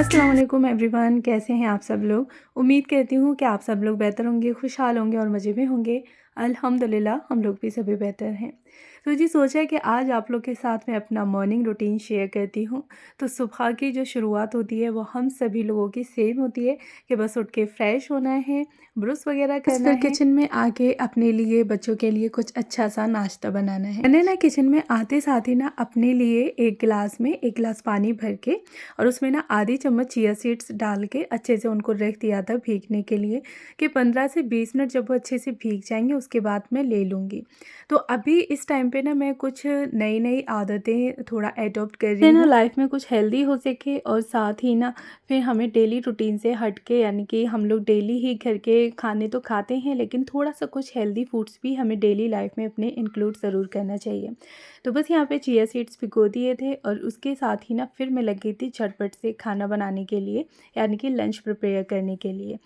अस्सलाम वालेकुम एवरीवन, कैसे हैं आप सब लोग। उम्मीद करती हूँ कि आप सब लोग बेहतर होंगे, खुशहाल होंगे और मज़े में होंगे। अल्हम्दुलिल्लाह हम लोग भी सभी बेहतर हैं। तो जी सोचा कि आज आप लोग के साथ मैं अपना मॉर्निंग रूटीन शेयर करती हूँ। तो सुबह की जो शुरुआत होती है वो हम सभी लोगों की सेम होती है कि बस उठ के फ्रेश होना है, ब्रश वगैरह करना है, फिर किचन में आके अपने लिए बच्चों के लिए कुछ अच्छा सा नाश्ता बनाना है। मैंने ना किचन में आते साथ ही ना अपने लिए एक गिलास पानी भर के और उसमें ना आधी चम्मच चिया सीड्स डाल के अच्छे से उनको रख दिया था भीगने के लिए कि 15 से 20 मिनट जब वो अच्छे से भीग जाएंगे उसके बाद मैं ले लूँगी। तो अभी इस टाइम पे ना मैं कुछ नई आदतें थोड़ा एडॉप्ट कर रही हूँ ना लाइफ में कुछ हेल्दी हो सके और साथ ही ना फिर हमें डेली रूटीन से हट के, यानी कि हम लोग डेली ही घर के खाने तो खाते हैं लेकिन थोड़ा सा कुछ हेल्दी फूड्स भी हमें डेली लाइफ में अपने इंक्लूड ज़रूर करना चाहिए। तो बस यहाँ पे चिया सीड्स भिगो दिए थे और उसके साथ ही ना फिर मैं लग गई थी झटपट से खाना बनाने के लिए, यानी कि लंच प्रिपेयर करने के लिए।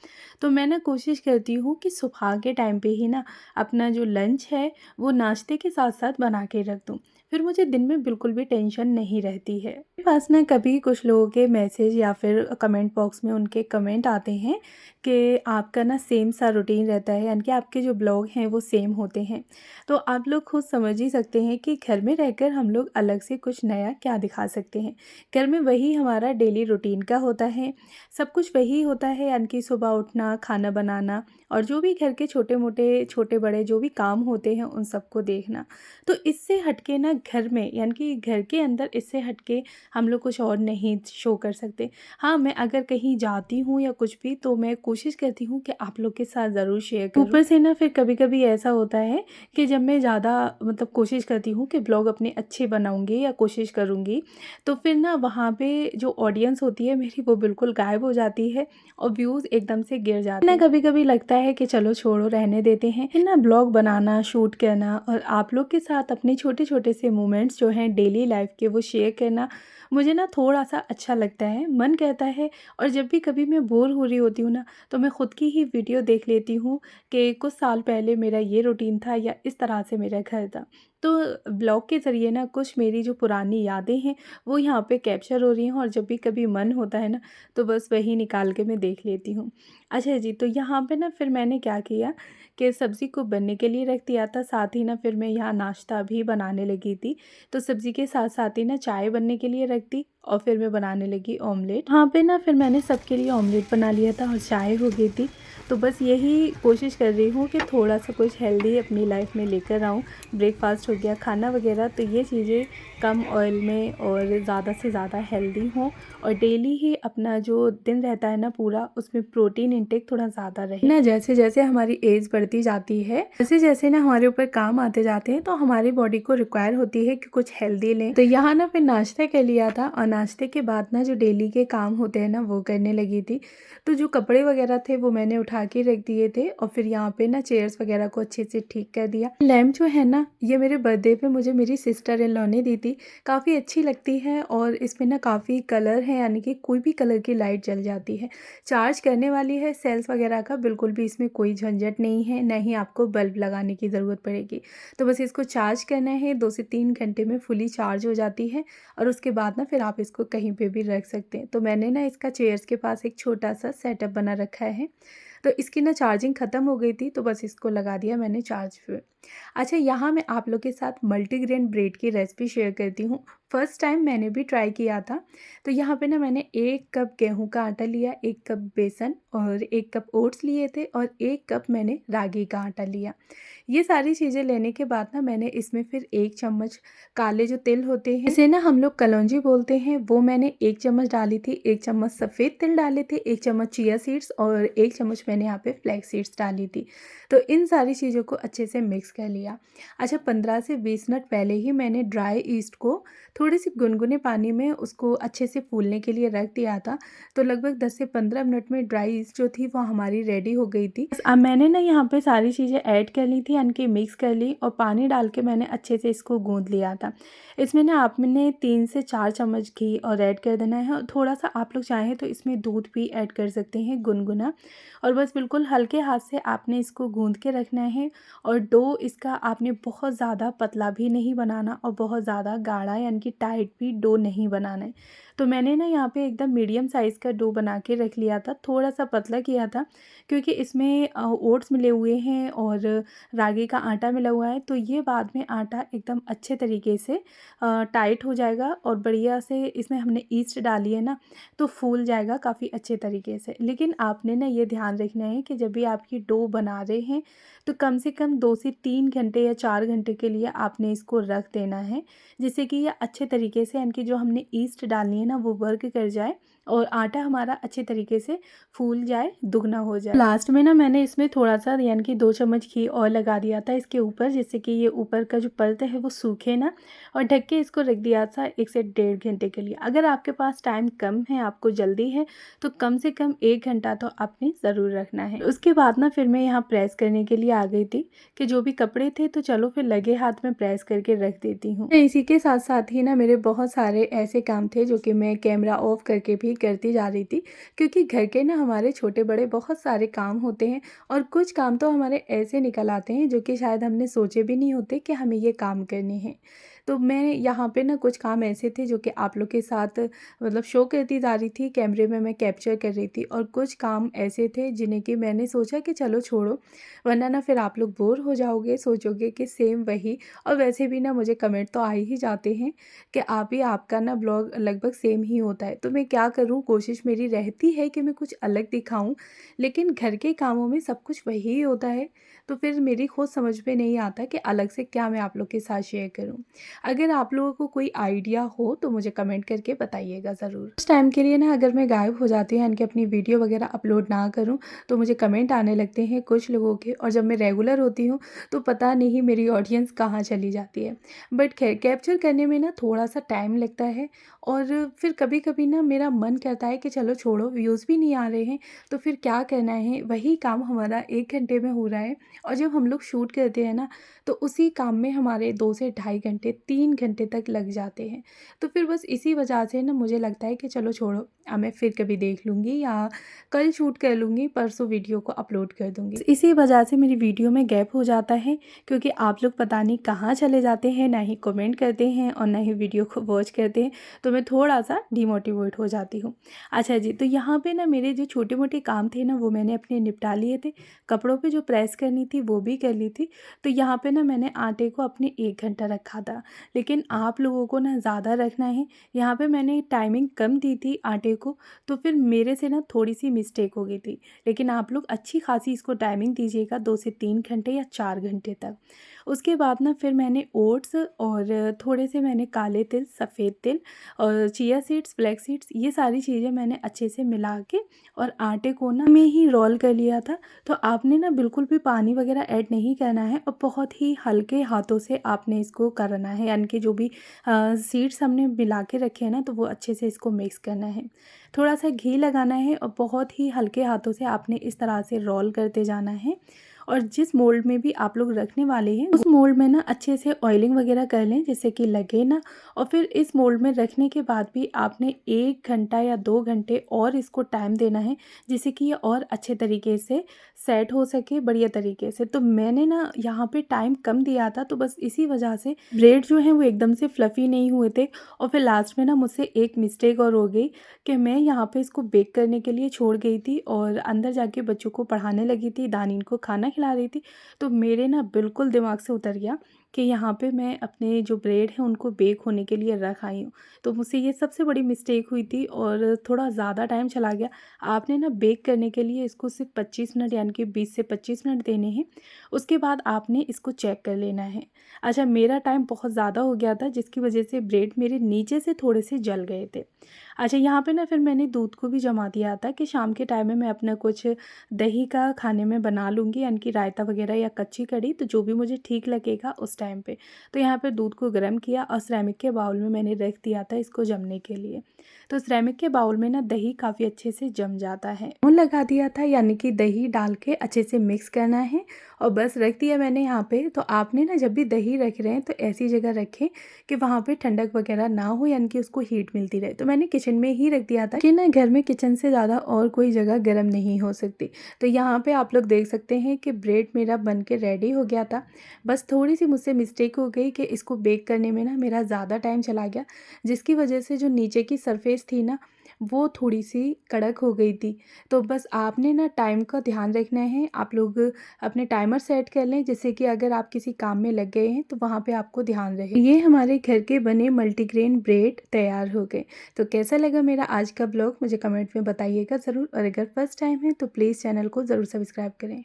तो मैं ना कोशिश करती हूँ कि सुबह के टाइम पे ही ना अपना जो लंच है वो नाश्ते के साथ साथ बना के रख दूँ, फिर मुझे दिन में बिल्कुल भी टेंशन नहीं रहती है। मेरे पास ना कभी कुछ लोगों के मैसेज या फिर कमेंट बॉक्स में उनके कमेंट आते हैं कि आपका ना सेम सा रूटीन रहता है, यानी कि आपके जो ब्लॉग हैं वो सेम होते हैं। तो आप लोग खुद समझ ही सकते हैं कि घर में रहकर हम लोग अलग से कुछ नया क्या दिखा सकते हैं। घर में वही हमारा डेली रूटीन का होता है, सब कुछ वही होता है, यानी कि सुबह उठना, खाना बनाना और जो भी घर के छोटे मोटे छोटे बड़े जो भी काम होते हैं उन सबको देखना। तो इससे हटके ना घर में, यानी कि घर के अंदर इससे हटके हम लोग कुछ और नहीं शो कर सकते। हाँ, मैं अगर कहीं जाती हूँ या कुछ भी तो मैं कोशिश करती हूँ कि आप लोग के साथ ज़रूर शेयर करूँ। ऊपर से ना फिर कभी कभी ऐसा होता है कि जब मैं ज़्यादा मतलब कोशिश करती हूँ कि ब्लॉग अपने अच्छे बनाऊँगी या कोशिश करूँगी, तो फिर ना वहाँ पे जो ऑडियंस होती है मेरी वो बिल्कुल गायब हो जाती है और व्यूज़ एकदम से गिर जाते हैं। ना कभी कभी लगता है कि चलो छोड़ो, रहने देते हैं। फिर ना ब्लॉग बनाना, शूट करना और आप लोग के साथ अपने छोटे छोटे से मोमेंट्स जो हैं डेली लाइफ के वो शेयर करना मुझे ना थोड़ा सा अच्छा लगता है, मन कहता है। और जब भी कभी मैं बोर हो रही होती हूँ ना तो मैं खुद की ही वीडियो देख लेती हूँ कि कुछ साल पहले मेरा ये रूटीन था या इस तरह से मेरा घर था। तो ब्लॉग के ज़रिए ना कुछ मेरी जो पुरानी यादें हैं वो यहाँ पे कैप्चर हो रही हैं और जब भी कभी मन होता है ना तो बस वही निकाल के मैं देख लेती हूँ। अच्छा जी, तो यहाँ पे ना फिर मैंने क्या किया कि सब्ज़ी को बनने के लिए रख दिया था, साथ ही ना फिर मैं यहाँ नाश्ता भी बनाने लगी थी। तो सब्ज़ी के साथ साथ ही ना चाय बनने के लिए रख दी और फिर मैं बनाने लगी ऑमलेट। हाँ पे ना फिर मैंने सबके लिए ऑमलेट बना लिया था और चाय हो गई थी। तो बस यही कोशिश कर रही हूँ कि थोड़ा सा कुछ हेल्दी अपनी लाइफ में लेकर आऊँ। ब्रेकफास्ट हो गया, खाना वगैरह, तो ये चीज़ें कम ऑयल में और ज़्यादा से ज़्यादा हेल्दी हों और डेली ही अपना जो दिन रहता है ना पूरा उसमें प्रोटीन इंटेक थोड़ा ज़्यादा रहे ना। जैसे जैसे हमारी एज बढ़ती जाती है, जैसे जैसे ना हमारे ऊपर काम आते जाते हैं तो हमारी बॉडी को रिक्वायर होती है कि कुछ हेल्दी लें। तो यहाँ ना फिर नाश्ता कर लिया था और नाश्ते के बाद ना जो डेली के काम होते हैं ना वो करने लगी थी। तो जो कपड़े वगैरह थे वो मैंने उठा के रख दिए थे और फिर यहाँ पे ना चेयर्स वगैरह को अच्छे से ठीक कर दिया। लैम्प जो है ना ये मेरे बर्थडे पे मुझे मेरी सिस्टर इन लॉ ने दी थी, काफ़ी अच्छी लगती है और इसमें ना काफ़ी कलर है, यानी कि कोई भी कलर की लाइट जल जाती है। चार्ज करने वाली है, सेल्स वगैरह का बिल्कुल भी इसमें कोई झंझट नहीं है, ना ही आपको बल्ब लगाने की ज़रूरत पड़ेगी। तो बस इसको चार्ज करना है, 2 से 3 घंटे में फुली चार्ज हो जाती है और उसके बाद ना फिर आप इसको कहीं पे भी रख सकते हैं। तो मैंने ना इसका चेयर्स के पास एक छोटा सा सेटअप बना रखा है। तो इसकी ना चार्जिंग ख़त्म हो गई थी तो बस इसको लगा दिया मैंने चार्ज पे। अच्छा, यहाँ मैं आप लोग के साथ मल्टीग्रेन ब्रेड की रेसिपी शेयर करती हूँ। फर्स्ट टाइम मैंने भी ट्राई किया था। तो यहाँ पे ना मैंने 1 कप गेहूं का आटा लिया, 1 कप बेसन और 1 कप ओट्स लिए थे और 1 कप मैंने रागी का आटा लिया। ये सारी चीज़ें लेने के बाद ना मैंने इसमें फिर 1 चम्मच काले जो तिल होते हैं, इसे ना हम लोग कलौंजी बोलते हैं, वो मैंने 1 चम्मच डाली थी। 1 चम्मच सफ़ेद तिल डाले थे, 1 चम्मच चिया सीड्स और 1 चम्मच मैंने यहाँ पे फ्लैक्स सीड्स डाली थी। तो इन सारी चीज़ों को अच्छे से मिक्स कर लिया। अच्छा, 15 से 20 मिनट पहले ही मैंने ड्राई ईस्ट को थोड़ी सी गुनगुने पानी में उसको अच्छे से फूलने के लिए रख दिया था। तो लगभग 10 से 15 मिनट में ड्राई ईस्ट जो थी वो हमारी रेडी हो गई थी। अब मैंने ना यहाँ पे सारी चीज़ें ऐड कर ली थी, यानी कि मिक्स कर ली और पानी डाल के मैंने अच्छे से इसको गूँथ लिया था। इसमें ना आपने 3 से 4 चम्मच घी और ऐड कर देना है और थोड़ा सा आप लोग चाहें तो इसमें दूध भी ऐड कर सकते हैं गुनगुना। और बस बिल्कुल हल्के हाथ से आपने इसको गूँथ के रखना है और डो इसका आपने बहुत ज़्यादा पतला भी नहीं बनाना और बहुत ज़्यादा गाढ़ा यानी कि टाइट भी डो नहीं बनाना है। तो मैंने ना यहाँ पे एकदम मीडियम साइज़ का डो बना के रख लिया था, थोड़ा-सा पतला किया था क्योंकि इसमें ओट्स मिले हुए हैं और रागी का आटा मिला हुआ है, तो ये बाद में आटा एकदम अच्छे तरीके से टाइट हो जाएगा और बढ़िया से इसमें हमने ईस्ट डाली है ना, तो फूल जाएगा काफ़ी अच्छे तरीके से। लेकिन आपने ना ये ध्यान रखना है कि जब भी आप ये डो बना रहे हैं, तो कम से कम 2 से 3 घंटे या 4 घंटे के लिए आपने इसको रख देना है, जिससे कि ये अच्छे तरीके से यानी कि जो हमने ईस्ट डालनी है ना, वो वर्क कर जाए और आटा हमारा अच्छे तरीके से फूल जाए, दुगना हो जाए। लास्ट में ना मैंने इसमें थोड़ा-सा यानी कि 2 चम्मच घी और लगा दिया था इसके ऊपर, जिससे कि ये ऊपर का जो परत है वो सूखे ना, और ढक के इसको रख दिया था 1 से डेढ़ घंटे के लिए। अगर आपके पास टाइम कम है, आपको जल्दी है, तो कम से कम 1 घंटा तो आपने ज़रूर रखना है। उसके बाद ना फिर मैं यहाँ प्रेस करने के लिए आ गई थी कि जो भी कपड़े थे तो चलो फिर लगे हाथ में प्रेस करके रख देती हूँ। इसी के साथ-साथ ही ना मेरे बहुत सारे ऐसे काम थे जो कि मैं कैमरा ऑफ करके भी करती जा रही थी, क्योंकि घर के ना हमारे छोटे-बड़े बहुत सारे काम होते हैं और कुछ काम तो हमारे ऐसे निकल आते हैं जो कि शायद हमने सोचे भी नहीं होते कि हमें ये काम करने हैं। तो मैं यहाँ पे ना कुछ काम ऐसे थे जो कि आप लोग के साथ मतलब शो करती जा रही थी, कैमरे में मैं कैप्चर कर रही थी, और कुछ काम ऐसे थे जिन्हें कि मैंने सोचा कि चलो छोड़ो, वरना ना फिर आप लोग बोर हो जाओगे, सोचोगे कि सेम वही। और वैसे भी ना मुझे कमेंट तो आ ही जाते हैं कि आप ही आपका ना ब्लॉग लगभग सेम ही होता है, तो मैं क्या करूँ, कोशिश मेरी रहती है कि मैं कुछ अलग दिखाऊँ, लेकिन घर के कामों में सब कुछ वही होता है, तो फिर मेरी खुद समझ में नहीं आता कि अलग से क्या मैं आप लोग के साथ शेयर करूँ। अगर आप लोगों को कोई आइडिया हो तो मुझे कमेंट करके बताइएगा ज़रूर। उस टाइम के लिए ना अगर मैं गायब हो जाती हूँ यानी कि अपनी वीडियो वगैरह अपलोड ना करूँ, तो मुझे कमेंट आने लगते हैं कुछ लोगों के, और जब मैं रेगुलर होती हूँ तो पता नहीं मेरी ऑडियंस कहाँ चली जाती है। बट खैर, कैप्चर करने में ना थोड़ा-सा टाइम लगता है, और फिर कभी-कभी ना मेरा मन करता है कि चलो छोड़ो, व्यूज़ भी नहीं आ रहे हैं, तो फिर क्या करना है, वही काम हमारा 1 घंटे में हो रहा है, और जब हम लोग शूट करते हैं ना, तो उसी काम में हमारे 2 से ढाई घंटे, 3 घंटे तक लग जाते हैं। तो फिर बस इसी वजह से ना मुझे लगता है कि चलो छोड़ो, अब मैं फिर कभी देख लूँगी या कल शूट कर लूँगी, परसों वीडियो को अपलोड कर दूँगी। इसी वजह से मेरी वीडियो में गैप हो जाता है, क्योंकि आप लोग पता नहीं कहाँ चले जाते हैं, ना ही कमेंट करते हैं और ना ही वीडियो को वॉच करते हैं, तो मैं थोड़ा-सा डिमोटिवेट हो जाती हूँ। अच्छा जी, तो यहाँ पे ना मेरे जो छोटे-मोटे काम थे ना, वो मैंने अपने निपटा लिए थे। कपड़ों पे जो प्रेस करनी थी वो भी कर ली थी। तो यहाँ पे ना मैंने आटे को अपने 1 घंटा रखा था, लेकिन आप लोगों को ना ज़्यादा रखना है। यहाँ पे मैंने टाइमिंग कम दी थी आटे को, तो फिर मेरे से ना थोड़ी-सी मिस्टेक हो गई थी। लेकिन आप लोग अच्छी खासी इसको टाइमिंग दीजिएगा, 2 से 3 घंटे या 4 घंटे तक। उसके बाद ना फिर मैंने ओट्स और थोड़े से मैंने काले तिल, सफ़ेद तिल और चिया सीड्स, फ्लैक्स सीड्स, ये सारी चीज़ें मैंने अच्छे से मिला के और आटे को ना में ही रोल कर लिया था। तो आपने ना बिल्कुल भी पानी वगैरह ऐड नहीं करना है, और बहुत ही हल्के हाथों से आपने इसको करना है, यानी कि जो भी सीड्स हमने मिला के रखे हैं ना, तो वो अच्छे से इसको मिक्स करना है। थोड़ा सा घी लगाना है और बहुत ही हल्के हाथों से आपने इस तरह से रोल करते जाना है। और जिस मोल्ड में भी आप लोग रखने वाले हैं, उस मोल्ड में ना अच्छे से ऑयलिंग वगैरह कर लें, जिससे कि लगे ना। और फिर इस मोल्ड में रखने के बाद भी आपने 1 घंटा या 2 घंटे और इसको टाइम देना है, जिससे कि ये और अच्छे तरीके से सेट हो सके, बढ़िया तरीके से। तो मैंने ना यहाँ पे टाइम कम दिया था, तो बस इसी वजह से ब्रेड जो है वो एकदम से फ्लफ़ी नहीं हुए थे। और फिर लास्ट में ना मुझसे एक मिस्टेक और हो गई कि मैं यहाँ पे इसको बेक करने के लिए छोड़ गई थी और अंदर जाके बच्चों को पढ़ाने लगी थी, दानिन को खाना खिला रही थी। तो मेरे ना बिल्कुल दिमाग से उतर गया कि यहाँ पे मैं अपने जो ब्रेड हैं उनको बेक होने के लिए रख आई हूँ। तो मुझसे ये सबसे बड़ी मिस्टेक हुई थी और थोड़ा ज़्यादा टाइम चला गया। आपने ना बेक करने के लिए इसको सिर्फ 25 मिनट यानी कि 20 से 25 मिनट देने हैं। उसके बाद आपने इसको चेक कर लेना है। अच्छा, मेरा टाइम बहुत ज़्यादा हो गया था, जिसकी वजह से ब्रेड मेरे नीचे से थोड़े से जल गए थे। अच्छा, यहाँ पे ना फिर मैंने दूध को भी जमा दिया था कि शाम के टाइम में मैं अपना कुछ दही का खाने में बना लूँगी, यानी कि रायता वगैरह या कच्ची कड़ी, तो जो भी मुझे ठीक लगेगा उस टाइम पे। तो यहाँ पे दूध को गर्म किया और सिरेमिक के बाउल में मैंने रख दिया था इसको जमने के लिए। तो सिरेमिक के बाउल में ना दही काफ़ी अच्छे से जम जाता है। लगा दिया था, यानी कि दही डाल के अच्छे से मिक्स करना है और बस रख दिया मैंने यहाँ पे। तो आपने ना जब भी दही रख रहे हैं तो ऐसी जगह रखें कि वहाँ पे ठंडक वगैरह ना हो, यानी कि उसको हीट मिलती रहे। तो मैंने किचन में ही रख दिया था कि ना घर में किचन से ज़्यादा और कोई जगह गर्म नहीं हो सकती। तो यहाँ पे आप लोग देख सकते हैं कि ब्रेड मेरा बन के रेडी हो गया था। बस थोड़ी सी मुझसे मिस्टेक हो गई कि इसको बेक करने में ना मेरा ज़्यादा टाइम चला गया, जिसकी वजह से जो नीचे की सरफेस थी ना वो थोड़ी सी कड़क हो गई थी। तो बस आपने ना टाइम का ध्यान रखना है। आप लोग अपने टाइमर सेट कर लें, जिससे कि अगर आप किसी काम में लग गए हैं तो वहाँ पे आपको ध्यान रहे। ये हमारे घर के बने मल्टीग्रेन ब्रेड तैयार हो गए। तो कैसा लगा मेरा आज का ब्लॉग मुझे कमेंट में बताइएगा ज़रूर, और अगर फर्स्ट टाइम है तो प्लीज़ चैनल को ज़रूर सब्सक्राइब करें।